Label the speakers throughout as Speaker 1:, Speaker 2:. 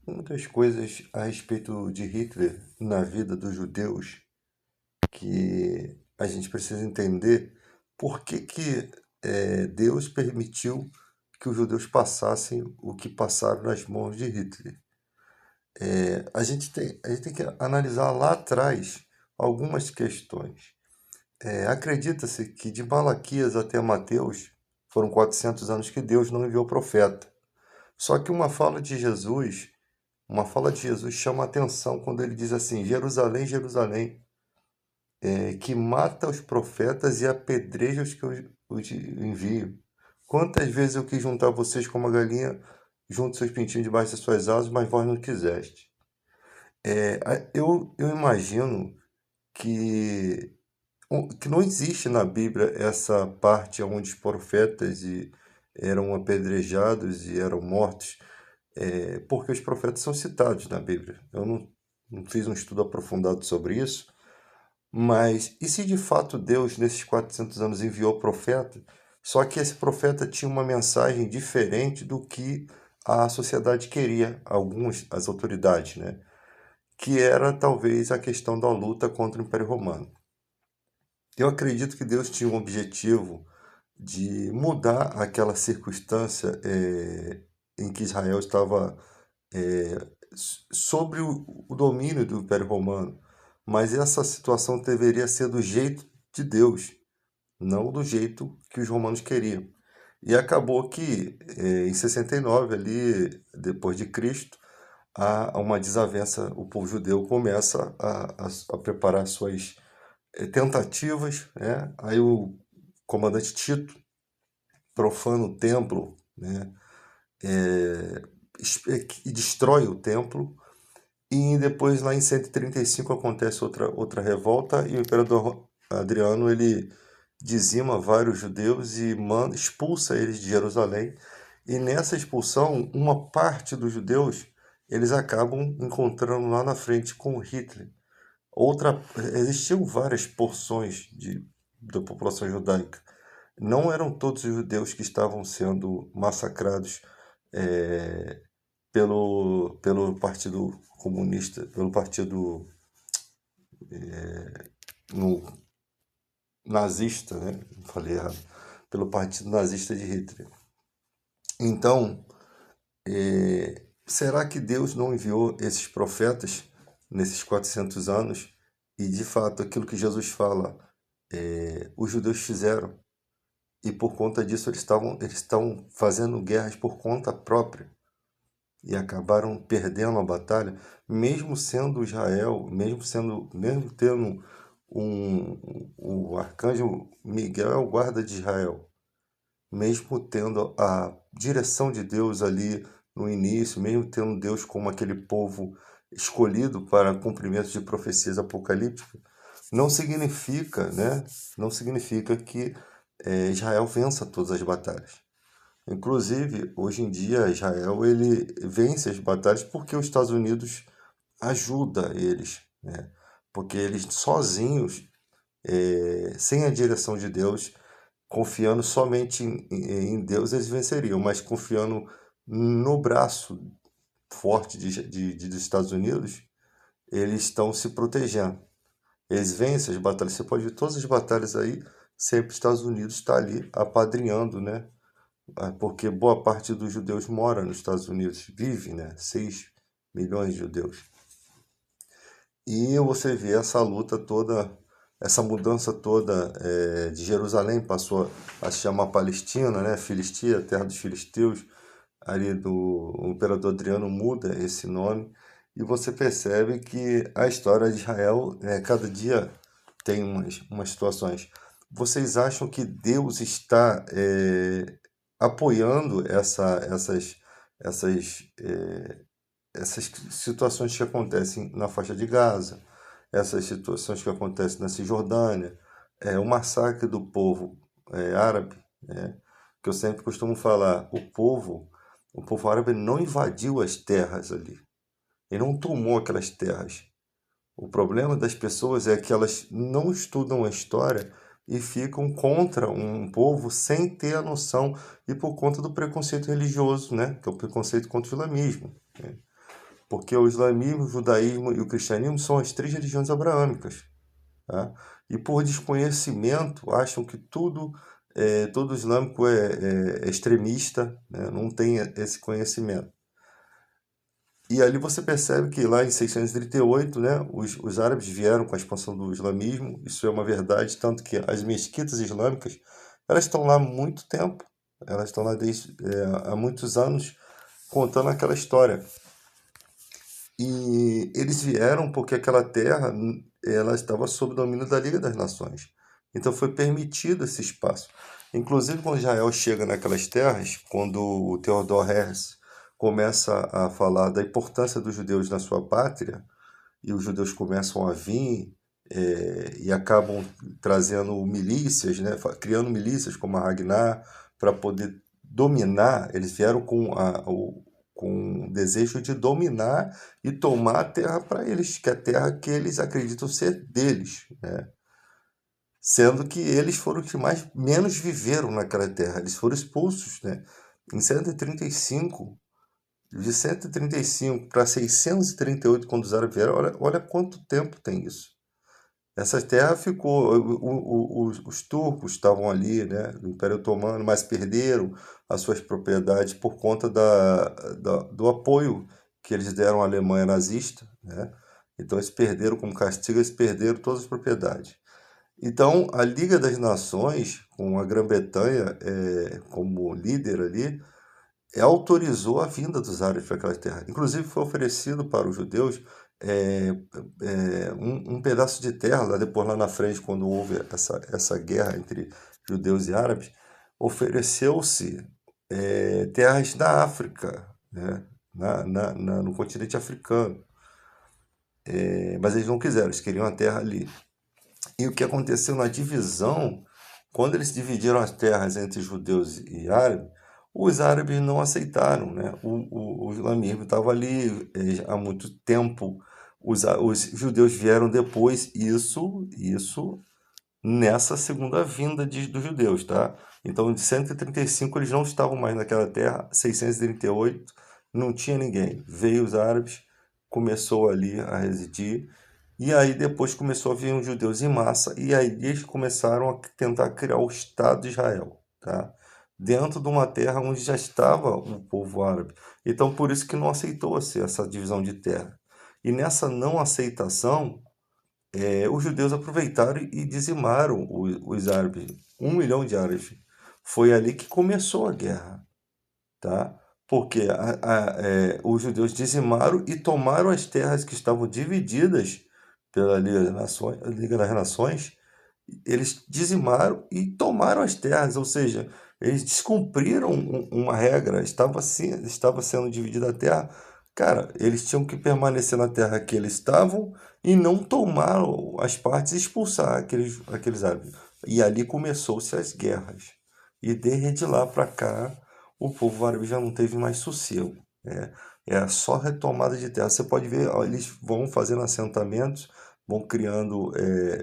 Speaker 1: Uma das coisas a respeito de Hitler na vida dos judeus que a gente precisa entender por que Deus permitiu que os judeus passassem o que passaram nas mãos de Hitler. A gente tem que analisar lá atrás algumas questões. Acredita-se que de Malaquias até Mateus foram 400 anos que Deus não enviou profeta. Só que uma fala de Jesus chama a atenção quando ele diz assim: Jerusalém, Jerusalém, que mata os profetas e apedreja os que os envio. Quantas vezes eu quis juntar vocês como a galinha junto seus pintinhos debaixo das suas asas, mas vós não quiseste. Eu imagino que, que não existe na Bíblia essa parte onde os profetas eram apedrejados e eram mortos, porque os profetas são citados na Bíblia. Eu não fiz um estudo aprofundado sobre isso, mas e se de fato Deus, nesses 400 anos, enviou profeta, só que esse profeta tinha uma mensagem diferente do que a sociedade queria, alguns, as autoridades, né? Que era talvez a questão da luta contra o Império Romano. Eu acredito que Deus tinha um objetivo de mudar aquela circunstância em que Israel estava sobre o domínio do Império Romano, mas essa situação deveria ser do jeito de Deus, não do jeito que os romanos queriam. E acabou que em 69, ali depois de Cristo, há uma desavença, o povo judeu começa a preparar suas tentativas, né? Aí o comandante Tito profana o templo, né? E destrói o templo. E depois, lá em 135, acontece outra revolta e o imperador Adriano ele dizima vários judeus e expulsa eles de Jerusalém. E nessa expulsão, uma parte dos judeus eles acabam encontrando lá na frente com Hitler. Existiam várias porções da população judaica. Não eram todos os judeus que estavam sendo massacrados eh, pelo Partido Comunista, pelo Partido no, nazista, né? Falei errado, pelo Partido Nazista de Hitler. Então, será que Deus não enviou esses profetas nesses 400 anos? E de fato, aquilo que Jesus fala, os judeus fizeram. E por conta disso eles estão fazendo guerras por conta própria e acabaram perdendo a batalha, mesmo sendo Israel, mesmo tendo o arcanjo Miguel é o guarda de Israel, mesmo tendo a direção de Deus ali no início, mesmo tendo Deus como aquele povo escolhido para cumprimento de profecias apocalípticas, não significa, né? Não significa que Israel vença todas as batalhas. Inclusive, hoje em dia, Israel ele vence as batalhas porque os Estados Unidos ajuda eles, né? Porque eles sozinhos, sem a direção de Deus, confiando somente em Deus, eles venceriam, mas confiando no braço forte dos Estados Unidos, eles estão se protegendo. Eles vencem as batalhas. Você pode ver todas as batalhas aí, sempre os Estados Unidos está ali apadrinhando, né? Porque boa parte dos judeus mora nos Estados Unidos, vive, né? 6 milhões de judeus. E você vê essa luta toda, essa mudança toda de Jerusalém, passou a se chamar Palestina, né? Filistia, terra dos filisteus, ali do o imperador Adriano muda esse nome, e você percebe que a história de Israel, cada dia tem umas situações. Vocês acham que Deus está apoiando essas, essas situações que acontecem na faixa de Gaza, essas situações que acontecem na Cisjordânia, o massacre do povo árabe, né? Que eu sempre costumo falar, o povo árabe não invadiu as terras ali, ele não tomou aquelas terras. O problema das pessoas é que elas não estudam a história e ficam contra um povo sem ter a noção e por conta do preconceito religioso, né? Que é o preconceito contra o islamismo, né? porque o islamismo, o judaísmo e o cristianismo são as três religiões abraâmicas, tá? E por desconhecimento acham que todo islâmico é extremista, né? Não tem esse conhecimento. E ali você percebe que lá em 638, né, os árabes vieram com a expansão do islamismo, isso é uma verdade, tanto que as mesquitas islâmicas, elas estão lá há muito tempo, elas estão lá há muitos anos contando aquela história. E eles vieram porque aquela terra, ela estava sob o domínio da Liga das Nações. Então foi permitido esse espaço. Inclusive, quando Israel chega naquelas terras, quando o Theodor Herzl começa a falar da importância dos judeus na sua pátria, e os judeus começam a vir e acabam trazendo milícias, né, criando milícias como a Ragnar, para poder dominar. Eles vieram com o desejo de dominar e tomar a terra para eles, que é a terra que eles acreditam ser deles, né? Sendo que eles foram os que menos viveram naquela terra. Eles foram expulsos, né? Em 135, de 135 para 638, quando os árabes vieram, olha quanto tempo tem isso. Essa terra ficou. Os turcos estavam ali, né, no Império Otomano, mas perderam as suas propriedades por conta do apoio que eles deram à Alemanha nazista, né? Então eles perderam, como castigo, eles perderam todas as propriedades. Então a Liga das Nações, com a Grã-Bretanha como líder ali, autorizou a vinda dos árabes para aquela terra. Inclusive foi oferecido para os judeus é, um pedaço de terra, depois lá na frente, quando houve essa guerra entre judeus e árabes, ofereceu-se terras na África, né? No continente africano. Mas eles não quiseram, eles queriam a terra ali. E o que aconteceu na divisão, quando eles dividiram as terras entre judeus e árabes, os árabes não aceitaram, né? O islamismo estava ali há muito tempo, os judeus vieram depois, isso nessa segunda vinda dos judeus, tá? Então, de 135 eles não estavam mais naquela terra, 638 não tinha ninguém. Veio os árabes, começou ali a residir, e aí depois começou a vir os judeus em massa, e aí eles começaram a tentar criar o Estado de Israel, tá? Dentro de uma terra onde já estava o povo árabe. Então, por isso que não aceitou-se essa divisão de terra. E nessa não aceitação, os judeus aproveitaram e dizimaram os árabes, 1 milhão de árabes. Foi ali que começou a guerra, tá? Porque os judeus dizimaram e tomaram as terras que estavam divididas pela Liga das Nações, eles dizimaram e tomaram as terras, ou seja, eles descumpriram uma regra, estava sendo dividida a terra. Cara, eles tinham que permanecer na terra que eles estavam e não tomar as partes e expulsar aqueles árabes. E ali começou-se as guerras. E desde lá para cá, o povo árabe já não teve mais sossego, né? É só retomada de terra. Você pode ver, ó, eles vão fazendo assentamentos, vão criando,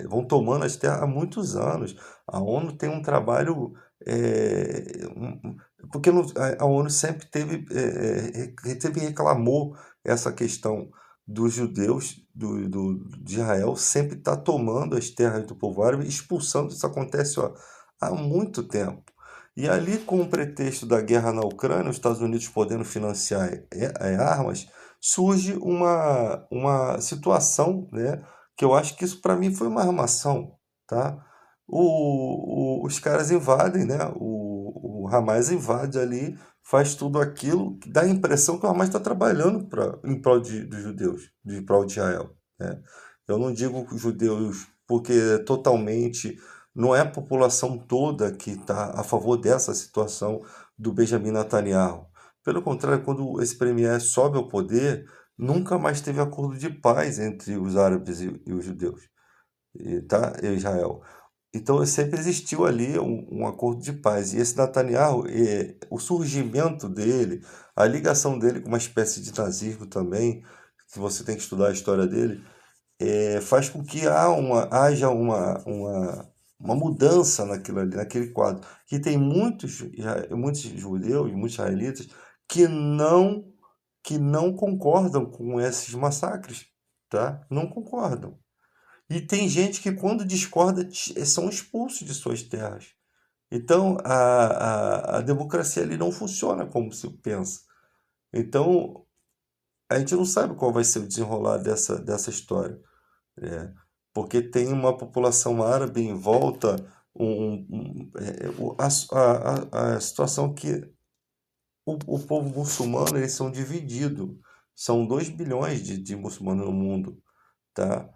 Speaker 1: vão tomando as terras há muitos anos. A ONU tem um trabalho, porque a ONU sempre sempre reclamou essa questão dos judeus de Israel sempre está tomando as terras do povo árabe, expulsando. Isso acontece, ó, há muito tempo. E ali, com o pretexto da guerra na Ucrânia, os Estados Unidos podendo financiar armas, surge uma situação, né, que eu acho que isso para mim foi uma armação, tá? Os caras invadem, né? O Hamas invade ali, faz tudo aquilo, que dá a impressão que o Hamas está trabalhando em prol dos judeus, em prol de Israel, né? Eu não digo judeus porque totalmente não é a população toda que está a favor dessa situação do Benjamin Netanyahu. Pelo contrário, quando esse premier sobe ao poder, nunca mais teve acordo de paz entre os árabes e os judeus, tá? E Israel. Então sempre existiu ali um acordo de paz. E esse Netanyahu, o surgimento dele, a ligação dele com uma espécie de nazismo também, que você tem que estudar a história dele, faz com que haja uma mudança naquilo ali, naquele quadro. Que tem muitos judeus, muitos israelitas, que não que não concordam com esses massacres, tá? Não concordam. E tem gente que, quando discorda, são expulsos de suas terras. Então, a democracia ali não funciona como se pensa. Então, a gente não sabe qual vai ser o desenrolar dessa história, né? Porque tem uma população árabe em volta, a situação que o povo muçulmano, eles são divididos. São 2 bilhões de muçulmanos no mundo, tá?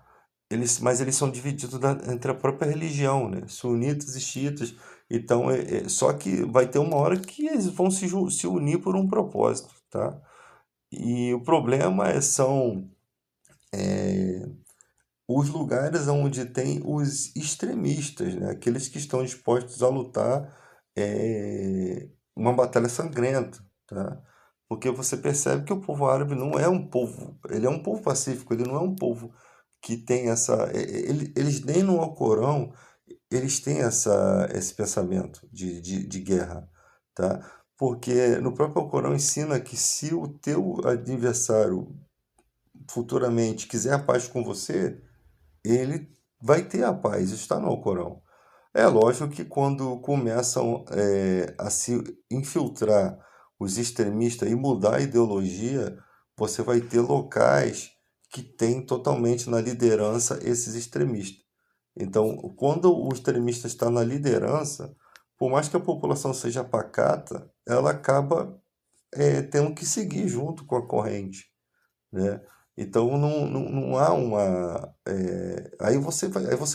Speaker 1: Mas eles são divididos entre a própria religião, né? Sunitas e xiitas. Então, só que vai ter uma hora que eles vão se unir por um propósito, tá? E o problema são os lugares onde tem os extremistas, né? Aqueles que estão dispostos a lutar uma batalha sangrenta, tá? Porque você percebe que o povo árabe não é um povo, ele é um povo pacífico, ele não é um povo que tem eles nem no Alcorão, eles têm esse pensamento de guerra, tá? Porque no próprio Alcorão ensina que se o teu adversário futuramente quiser a paz com você, ele vai ter a paz, isso está no Alcorão. É lógico que quando começam a se infiltrar os extremistas e mudar a ideologia, você vai ter locais que têm totalmente na liderança esses extremistas. Então, quando o extremista está na liderança, por mais que a população seja pacata, ela acaba tendo que seguir junto com a corrente, né? Então não há uma. Aí você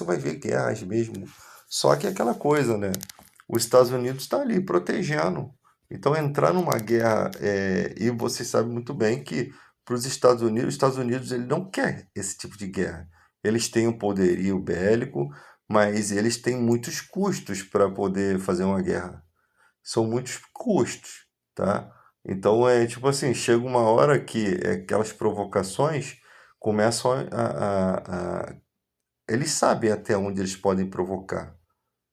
Speaker 1: vai ver guerras mesmo. Só que é aquela coisa, né? Os Estados Unidos está ali protegendo. Então entrar numa guerra, e você sabe muito bem que para os Estados Unidos ele não quer esse tipo de guerra. Eles têm um poderio bélico, mas eles têm muitos custos para poder fazer uma guerra. São muitos custos, tá? Então é tipo assim, chega uma hora que aquelas provocações começam eles sabem até onde eles podem provocar,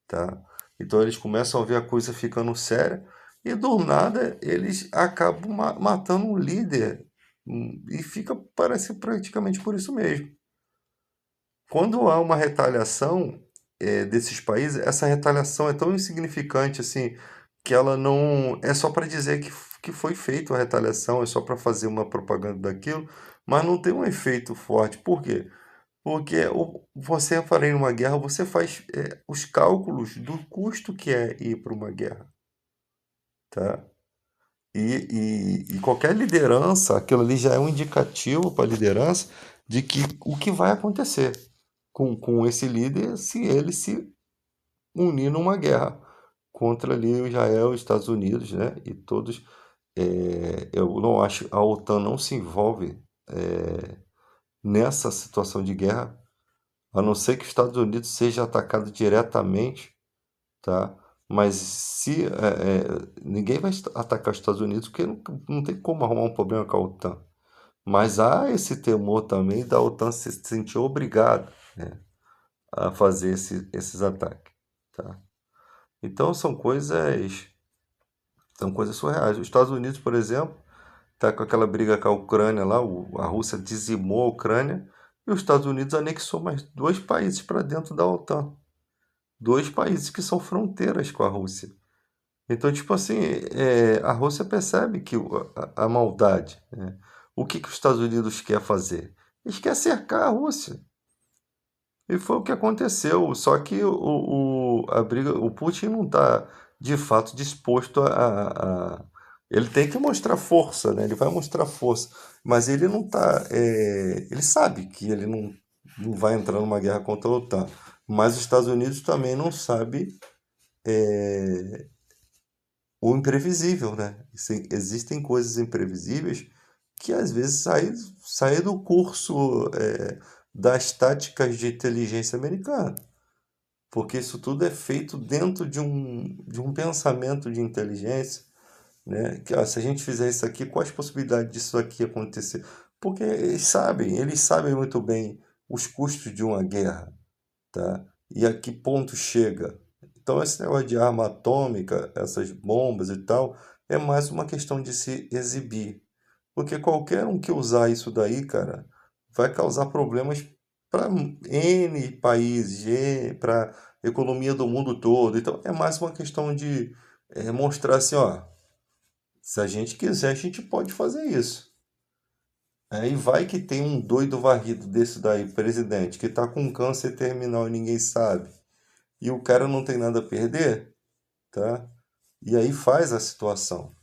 Speaker 1: tá? Então eles começam a ver a coisa ficando séria e do nada eles acabam matando um líder, e fica, parece praticamente por isso mesmo. Quando há uma retaliação desses países, essa retaliação é tão insignificante assim que ela não é só para dizer que foi feita a retaliação, é só para fazer uma propaganda daquilo, mas não tem um efeito forte. Por quê? Porque você para ir numa guerra, você faz os cálculos do custo que é ir para uma guerra, tá? E qualquer liderança, aquilo ali já é um indicativo para a liderança de que o que vai acontecer com esse líder se ele se unir numa guerra contra ali o Israel, os Estados Unidos, né? E todos. Eu não acho, a OTAN não se envolve nessa situação de guerra, a não ser que os Estados Unidos seja atacado diretamente, tá? Mas se ninguém vai atacar os Estados Unidos porque não tem como arrumar um problema com a OTAN. Mas há esse temor também da OTAN se sentir obrigada, né, a fazer esses ataques, tá? Então são coisas surreais. Os Estados Unidos, por exemplo, está com aquela briga com a Ucrânia lá, a Rússia dizimou a Ucrânia e os Estados Unidos anexou mais 2 países para dentro da OTAN. 2 países que são fronteiras com a Rússia. Então, tipo assim, a Rússia percebe que a maldade, né? O que os Estados Unidos quer fazer? Eles querem cercar a Rússia. E foi o que aconteceu. Só que a briga, o Putin não está de fato disposto ele tem que mostrar força, né? Ele vai mostrar força, mas ele não está. Ele sabe que ele não vai entrar numa guerra contra a OTAN. Mas os Estados Unidos também não sabe o imprevisível, né? Existem coisas imprevisíveis que às vezes saem do curso das táticas de inteligência americana, porque isso tudo é feito dentro de um pensamento de inteligência, né? Que, se a gente fizer isso aqui, quais as possibilidades disso aqui acontecer? Porque eles sabem muito bem os custos de uma guerra, tá? E a que ponto chega. Então, esse negócio de arma atômica, essas bombas e tal, é mais uma questão de se exibir. Porque qualquer um que usar isso daí, cara, vai causar problemas para N países, para economia do mundo todo. Então é mais uma questão de mostrar assim, ó, se a gente quiser, a gente pode fazer isso. Aí vai que tem um doido varrido desse daí, presidente, que tá com câncer terminal e ninguém sabe. E o cara não tem nada a perder, tá? E aí faz a situação.